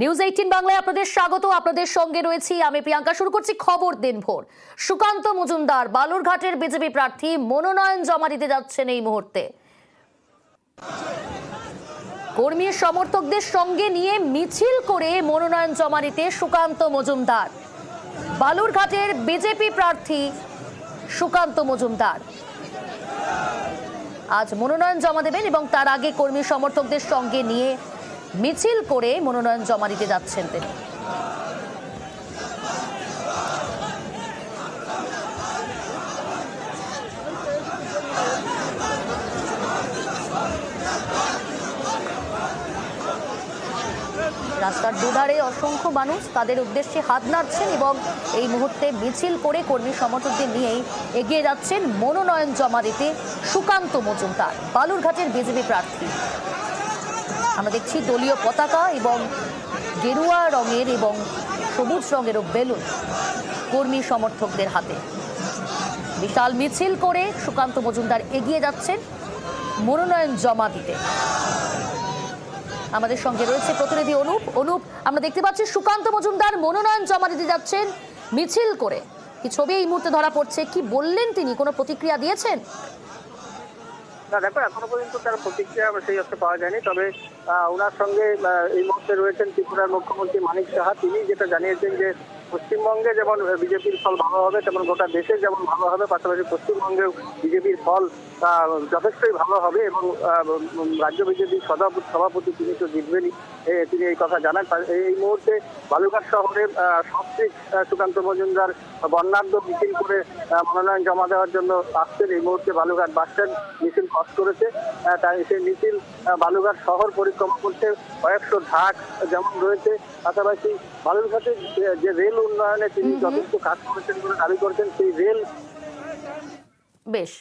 News 18 বাংলায় আপনাদের স্বাগত। আপনাদের সঙ্গে রয়েছি আমি প্রিয়াঙ্কা। শুরু করছি খবর দিনভর। সুকান্ত মজুমদার বালুরঘাটের বিজেপি প্রার্থী মনোনয়ন জমা দিতে যাচ্ছেন এই মুহূর্তে। কর্মী সমর্থকদের সঙ্গে নিয়ে মিছিল করে মনোনয়ন জমা দিতে সুকান্ত মজুমদার। বালুরঘাটের বিজেপি প্রার্থী সুকান্ত মজুমদার আজ মনোনয়ন জমা দেবেন এবং তার আগে কর্মী সমর্থকদের সঙ্গে নিয়ে মিছিল করে মনোনয়ন জমা দিতে যাচ্ছেন তিনি। রাস্তার দুধারে অসংখ্য মানুষ তাদের উদ্দেশ্যে হাত নাড়ছেন এবং এই মুহূর্তে মিছিল করে কর্মী সমর্থকদের নিয়েই এগিয়ে যাচ্ছেন মনোনয়ন জমা দিতে সুকান্ত মজুমদার, বালুরঘাটের বিজেপি প্রার্থী। আমরা দেখছি দলীয় পতাকা এবং গেরুয়া রঙের এবং সবুজ রঙেরও বেলুন কর্মী সমর্থকদের হাতে। বিশাল মিছিল করে সুকান্ত মজুমদার এগিয়ে যাচ্ছেন মনোনয়ন জমা দিতে। আমাদের সঙ্গে রয়েছে প্রতিনিধি অনুপ। আমরা দেখতে পাচ্ছি সুকান্ত মজুমদার মনোনয়ন জমা দিতে যাচ্ছেন মিছিল করে। কি ছবি এই মুহূর্তে ধরা পড়ছে, কি বললেন তিনি, কোনো প্রতিক্রিয়া দিয়েছেন? না দেখো, এখনো পর্যন্ত তার প্রতিক্রিয়া সেই অর্থে পাওয়া যায়নি। তবে ওনার সঙ্গে এই মুহূর্তে রয়েছেন ত্রিপুরার মুখ্যমন্ত্রী মানিক সাহা। তিনি যেটা জানিয়েছেন যে পশ্চিমবঙ্গে যেমন বিজেপির ফল ভালো হবে তেমন গোটা দেশে যেমন ভালো হবে, পাশাপাশি পশ্চিমবঙ্গেও বিজেপির ফল যথেষ্টই ভালো হবে এবং রাজ্য বিজেপির সভাপতি তিনি তো জিতবেনই, তিনি এই কথা জানান। এই মুহূর্তে বালুরঘাট শহরে সস্ত্রীক সুকান্ত মজুমদার বর্ণাঢ্য মিছিল করে মনোনয়ন জমা দেওয়ার জন্য আসছেন। এই মুহূর্তে বালুরঘাট বাসস্ট্যান্ড মিছিল খস করেছে। তাই সেই মিছিল বালুরঘাট শহর পরিক্রমা করতে কয়েকশো ঢাক যেমন রয়েছে, পাশাপাশি বালুরঘাটের যে রেল উন্নয়নে তিনি যথেষ্ট কাজ করেছেন বলে দাবি করেছেন, সেই রেল বেশ